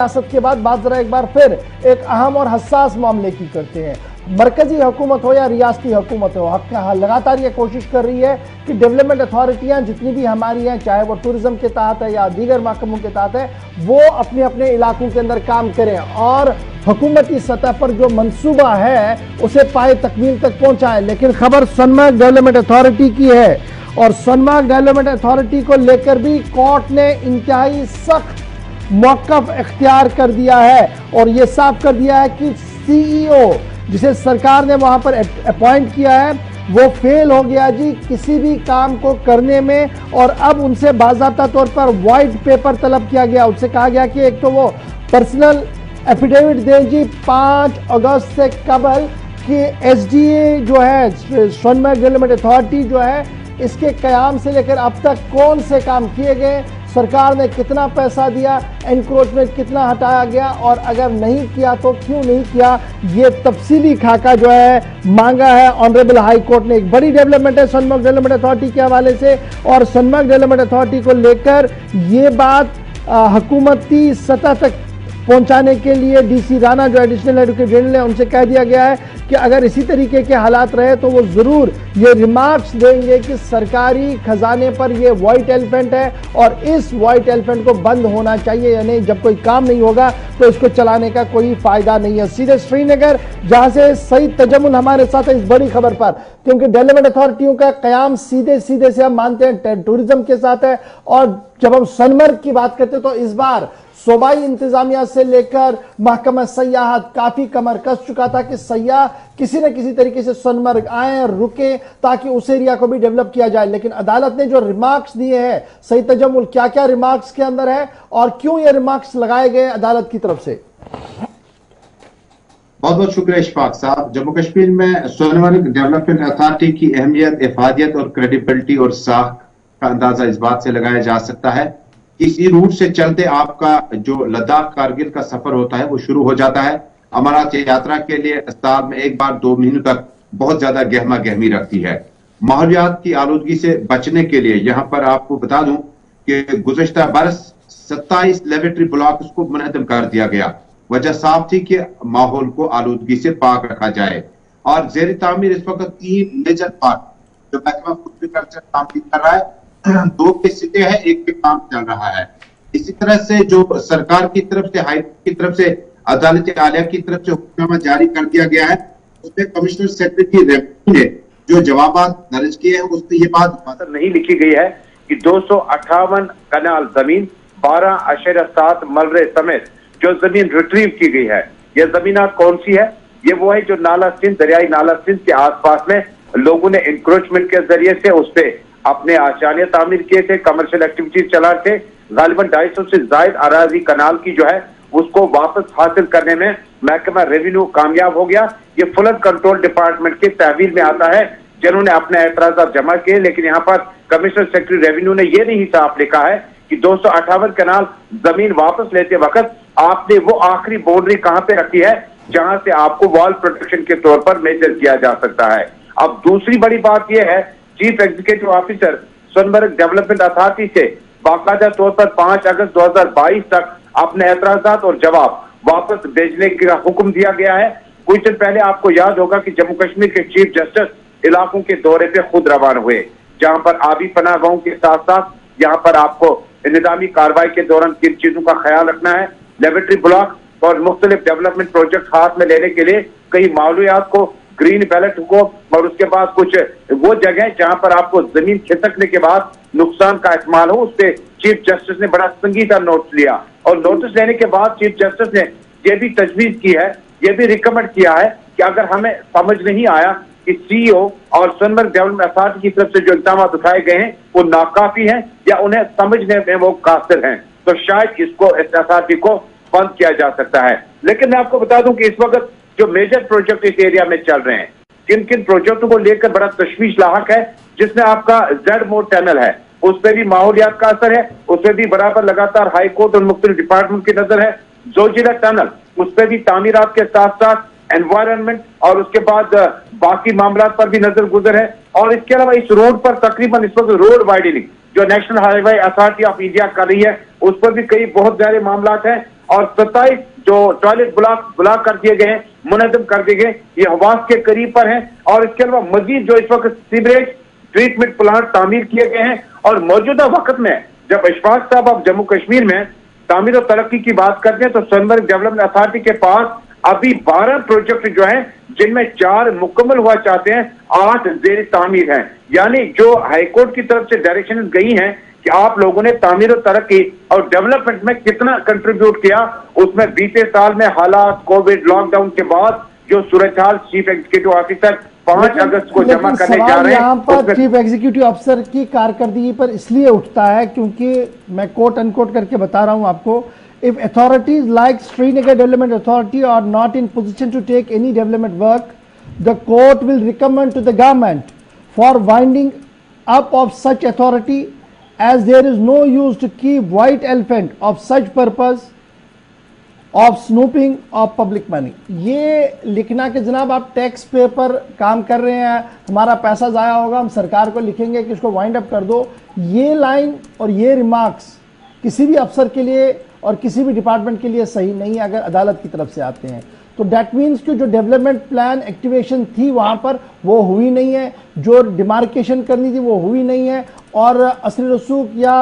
सियासत के बाद बात जरा एक बार फिर एक अहम और हसास मामले की करते हैं। मरकजी हुकूमत हो या रियासती हुकूमत हो, लगातार ये कोशिश कर रही है कि डेवलपमेंट अथॉरिटियां जितनी भी हमारी हैं, चाहे वो टूरिज्म के तहत है या दीगर महकमों के तहत है, वो अपने अपने इलाकों के अंदर काम करें और हुकूमती सतह पर जो मंसूबा है उसे पाए तकमील तक पहुंचाएं। लेकिन खबर सोनमर्ग डेवलपमेंट अथॉरिटी की है और सोनमर्ग डेवलपमेंट अथॉरिटी को लेकर भी कोर्ट ने इंतहाई सख्त मौक़िफ़ इख्तियार कर दिया है और यह साफ कर दिया है कि सीईओ जिसे सरकार ने वहां पर अपॉइंट किया है वो फेल हो गया जी किसी भी काम को करने में, और अब उनसे बाज़ाब्ता तौर पर वाइट पेपर तलब किया गया। उनसे कहा गया कि एक तो वो पर्सनल एफिडेविट दें जी 5 अगस्त से कबल कि एसडीए जो है सोनमर्ग डेवलपमेंट अथॉरिटी जो है इसके कयाम से लेकर अब तक कौन से काम किए गए, सरकार ने कितना पैसा दिया, एनक्रोचमेंट कितना हटाया गया और अगर नहीं किया तो क्यों नहीं किया, ये तफसीली खाका जो है मांगा है ऑनरेबल हाई कोर्ट ने। एक बड़ी डेवलपमेंट है सोनमर्ग डेवलपमेंट अथॉरिटी के हवाले से और सोनमर्ग डेवलपमेंट अथॉरिटी को लेकर ये बात हुकूमती सतह तक पहुंचाने के लिए डीसी राणा जो एडिशनल एडवोकेट जनरल है उनसे कह दिया गया है कि अगर इसी तरीके के हालात रहे तो वो जरूर ये रिमार्क्स देंगे कि सरकारी खजाने पर ये वाइट एलिफेंट है और इस वाइट एलिफेंट को बंद होना चाहिए, यानी जब कोई काम नहीं होगा तो इसको चलाने का कोई फायदा नहीं है। सीधे श्रीनगर जहां से सईद तजम्मुल हमारे साथ है इस बड़ी खबर पर, क्योंकि डेवलपमेंट अथॉरिटियों का कयाम सीधे सीधे से हम मानते हैं टूरिज्म के साथ है और जब हम सोनमर्ग की बात करते हैं तो इस बार सूबाई इंतजामिया से लेकर महकमा सयाहत काफी कमर कस चुका था कि सयाह किसी न किसी तरीके से सोनमर्ग आए रुके ताकि उस एरिया को भी डेवलप किया जाए। लेकिन अदालत ने जो रिमार्क्स दिए हैं, सईद तजम्मुल क्या क्या रिमार्क्स के अंदर है और क्यों ये रिमार्क्स लगाए गए अदालत की तरफ से? बहुत बहुत शुक्रिया इशफाक साहब। जम्मू कश्मीर में सोनमर्ग डेवलपमेंट अथॉरिटी की अहमियत, इफादियत और क्रेडिबिलिटी और साख का अंदाजा इस बात से लगाया जा सकता है इसी रूट से चलते आपका जो लद्दाख कारगिल का सफर होता है वो शुरू हो जाता है। अमरनाथ यात्रा के लिए साल में एक बार 2 महीनों तक बहुत ज्यादा गहमा गहमी रखती है। माहौलियात की आलूदगी से बचने के लिए यहाँ पर आपको बता दूं कि गुज़श्ता बरस 27 लेबोरेटरी ब्लॉक को मुनहदम कर दिया गया। वजह साफ थी कि माहौल को आलूदगी से पाक रखा जाए और जेर तामीर इस वक्त 3 मेजर पार्क जो महकमा एग्रीकल्चर तामीर कर रहा है, 2 के सिटे है, 1 पे काम चल रहा है। इसी तरह से जो सरकार की तरफ से, हाई की तरफ से, अदालत आलिया की तरफ से हुक्मनामा जारी कर दिया गया है, उसमें कमिश्नर सेक्रेटरी रेवेन्यू ने जो जवाब दर्ज किए हैं उसमें ये बात नहीं लिखी गई है कि 258 कनाल जमीन 12.7 मलरे समेत जो जमीन रिट्रीव की गई है, यह जमीनात कौन सी है? ये वो है जो नाला सिंध, दरियाई नाला सिंध के आसपास में लोगों ने इंक्रोचमेंट के जरिए से उस पे अपने आशानिया तामीर किए थे, कमर्शियल एक्टिविटीज चला थे। गालिबन 250 से जायद अराजी कनाल की जो है उसको वापस हासिल करने में महकमा रेवेन्यू कामयाब हो गया। ये फ्लड कंट्रोल डिपार्टमेंट के तहवील में आता है जिन्होंने अपने एतराज़ात जमा किए, लेकिन यहाँ पर कमिश्नर सेक्रेटरी रेवेन्यू ने यह नहीं साफ लिखा है कि 258 कनाल जमीन वापस लेते वक्त आपने वो आखिरी बाउंड्री कहां पे रखी है जहां से आपको वॉल प्रोटेक्शन के तौर पर मेजर किया जा सकता है। अब दूसरी बड़ी बात यह है, chief executive officer Sonamarg development authority से बाकायदा तौर पर 5 अगस्त 2022 तक अपने एतराजात और जवाब वापस भेजने का हुक्म दिया गया है। कुछ दिन पहले आपको याद होगा कि जम्मू कश्मीर के चीफ जस्टिस इलाकों के दौरे पे खुद रवाना हुए, जहां पर आबी पनाहगाहों के साथ साथ यहाँ पर आपको निजामी कार्रवाई के दौरान किन चीजों का ख्याल रखना है, लेबोरेटरी ब्लॉक और मुख्तलिफ डेवलपमेंट प्रोजेक्ट हाथ में लेने के लिए कई मालूमात को, ग्रीन बैलेट को, और उसके बाद कुछ वो जगह जहां पर आपको जमीन खिसकने के बाद नुकसान का इस्तेमाल हो, उस पर चीफ जस्टिस ने बड़ा संजीदा नोटिस लिया और नोटिस लेने के बाद चीफ जस्टिस ने यह भी तजवीज की है, यह भी रिकमेंड किया है कि अगर हमें समझ नहीं आया कि सीईओ और सोनमर्ग डेवलपमेंट अथॉरिटी की तरफ से जो इल्जाम उठाए गए हैं वो नाकाफी हैं या उन्हें समझने में वो कासिर हैं, तो शायद इसको, इस अथॉरिटी को बंद किया जा सकता है। लेकिन मैं आपको बता दूं कि इस वक्त जो मेजर प्रोजेक्ट इस एरिया में चल रहे हैं, किन किन प्रोजेक्टों को लेकर बड़ा तशवीश लाहक है, जिसमें आपका जेड मोड टनल है, उस पर भी माहौलियात का असर है, उस पर भी बराबर लगातार हाई कोर्ट और मुख्तलिफ डिपार्टमेंट की नजर है। जोजिला टनल, उस पर भी तामीरात के साथ साथ एनवायरनमेंट और उसके बाद बाकी मामला पर भी नजर गुजर है। और इसके अलावा इस रोड पर तकरीबन इस वक्त रोड वाइडनिंग जो national highway authority of India कर रही है, उस पर भी कई बहुत सारे मामला हैं। और 27 जो टॉयलेट ब्लॉक कर दिए गए हैं, मुनज़्ज़म कर दिए गए, ये हवास के करीब पर हैं। और इसके अलावा मजीद जो इस वक्त सीवरेज ट्रीटमेंट प्लांट तामीर किए गए हैं। और मौजूदा वक्त में जब इशफाक साहब अब जम्मू कश्मीर में तामीर और तरक्की की बात करते हैं तो सोनमर्ग डेवलपमेंट अथॉरिटी के पास अभी 12 प्रोजेक्ट जो हैं, जिनमें 4 मुकम्मल हुआ चाहते हैं, 8 जेर तामीर हैं। यानी जो हाईकोर्ट की तरफ से डायरेक्शन गई हैं कि आप लोगों ने तामीर और तरक्की और डेवलपमेंट में कितना कंट्रीब्यूट किया, उसमें बीते साल में हालात, कोविड, लॉकडाउन के बाद जो सूरत-हाल चीफ एग्जीक्यूटिव ऑफिसर 5 अगस्त को जमा करने जा रहे हैं। यहाँ पर चीफ एग्जीक्यूटिव ऑफिसर की कारकर्दगी पर इसलिए उठता है क्योंकि मैं कोट अनकोट करके बता रहा हूं आपको, if authorities like Srinagar Development Authority are not in position to take any development work, the court will recommend to the government for winding up of such authority, as there is no use to keep white elephant of such purpose of snooping of public money। ये लिखना कि जनाब आप tax पे पर काम कर रहे हैं, हमारा पैसा ज़ाया होगा, हम सरकार को लिखेंगे कि इसको वाइंड अप कर दो। ये लाइन और ये रिमार्क्स किसी भी अफसर के लिए और किसी भी डिपार्टमेंट के लिए सही नहीं है अगर अदालत की तरफ से आते हैं। तो डेट मीन्स कि जो डेवलपमेंट प्लान एक्टिवेशन थी वहां पर वो हुई नहीं है, जो डिमार्केशन करनी थी वो हुई नहीं है, और असली रसूख या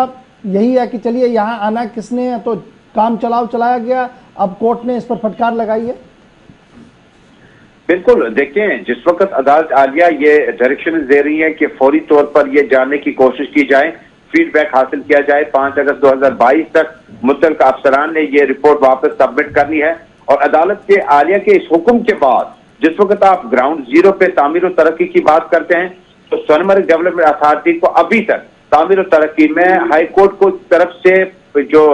यही है कि चलिए यहाँ आना किसने है तो काम चलाया गया। अब कोर्ट ने इस पर फटकार लगाई है। बिल्कुल, देखें जिस वक्त अदालत आलिया ये डायरेक्शन दे रही है कि फौरी तौर पर ये जानने की कोशिश की जाए, फीडबैक हासिल किया जाए, 5 अगस्त 2022 तक मुतल्लिका अफसरान ने ये रिपोर्ट वापस सबमिट करनी है। और अदालत के आलिया के इस हुक्म के बाद जिस वक्त आप ग्राउंड जीरो पे तामीर और तरक्की की बात करते हैं तो सोनमर्ग डेवलपमेंट अथॉरिटी को अभी तक तामीर और तरक्की में हाई कोर्ट को तरफ से जो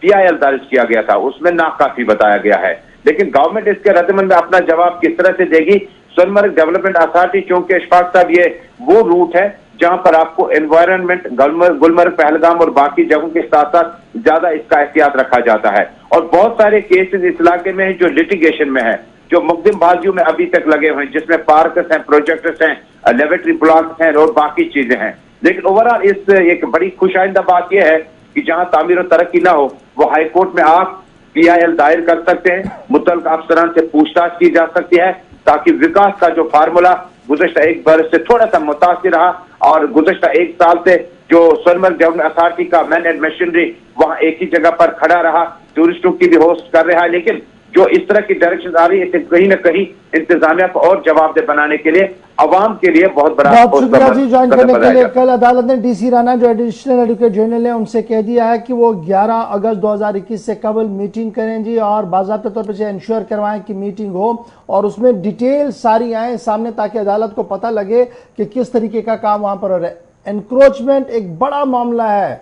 PIL दर्ज किया गया था उसमें नाकाफी बताया गया है। लेकिन गवर्नमेंट इसके रद्दमंद में अपना जवाब किस तरह से देगी? सोनमर्ग डेवलपमेंट अथॉरिटी, क्योंकि इशफाक साहब ये वो रूट है जहां पर आपको एनवायरनमेंट गुलमर्ग, पहलगाम और बाकी जगहों के साथ साथ ज्यादा इसका एहतियात रखा जाता है। और बहुत सारे केसेस इस इलाके में हैं जो लिटिगेशन में है, जो मुकदमबाजियों में अभी तक लगे हुए हैं, जिसमें पार्कस हैं, प्रोजेक्ट्स हैं, लेबोरेटरी ब्लॉक्स हैं और बाकी चीजें हैं। लेकिन ओवरऑल इस एक बड़ी खुशाइंदा बात यह है कि जहां तामीर और तरक्की ना हो वो हाई कोर्ट में आप PIL दायर कर सकते हैं, मुतल्लिका अफसरान से पूछताछ की जा सकती है ताकि विकास का जो फार्मूला गुज़श्ता एक बरस से थोड़ा सा मुतासिर रहा और गुज़श्ता एक साल से जो सोनमर्ग डेवलपमेंट अथॉरिटी का मैन एंड मशीनरी वहां एक ही जगह पर खड़ा रहा, टूरिस्टों की भी होस्ट कर रहा है। लेकिन जो इस तरह की डायरेक्शन आ रही है इसे कहीं ना कहीं इंतजामिया को और जवाबदेह बनाने के लिए अवाम के लिए बहुत बड़ा शुक्रिया जी ज्वाइन करने के लिए। कल अदालत ने DC राणा जो एडिशनल एडवोकेट जनरल है उनसे कह दिया है कि वो 11 अगस्त 2021 से कबल मीटिंग करें जी और बाज़ाब्ता तौर पर इंश्योर करवाएं कि मीटिंग हो और उसमें डिटेल सारी आए सामने ताकि अदालत को पता लगे कि किस तरीके का काम वहां पर हो रहा है। एनक्रोचमेंट एक बड़ा मामला है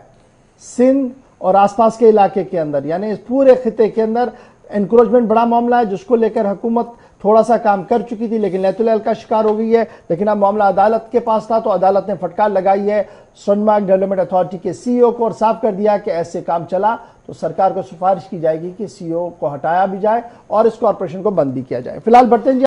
सिंध और आसपास के इलाके के अंदर, यानी इस पूरे खिते के अंदर एनक्रोचमेंट बड़ा मामला है जिसको लेकर हुकूमत थोड़ा सा काम कर चुकी थी लेकिन लैतुलैल का शिकार हो गई है। लेकिन अब मामला अदालत के पास था तो अदालत ने फटकार लगाई है सोनमर्ग डेवलपमेंट अथॉरिटी के CEO को और साफ कर दिया कि ऐसे काम चला तो सरकार को सिफारिश की जाएगी कि CEO को हटाया भी जाए और इस कॉरपोरेशन को बंद भी किया जाए। फिलहाल बढ़ते हैं जी।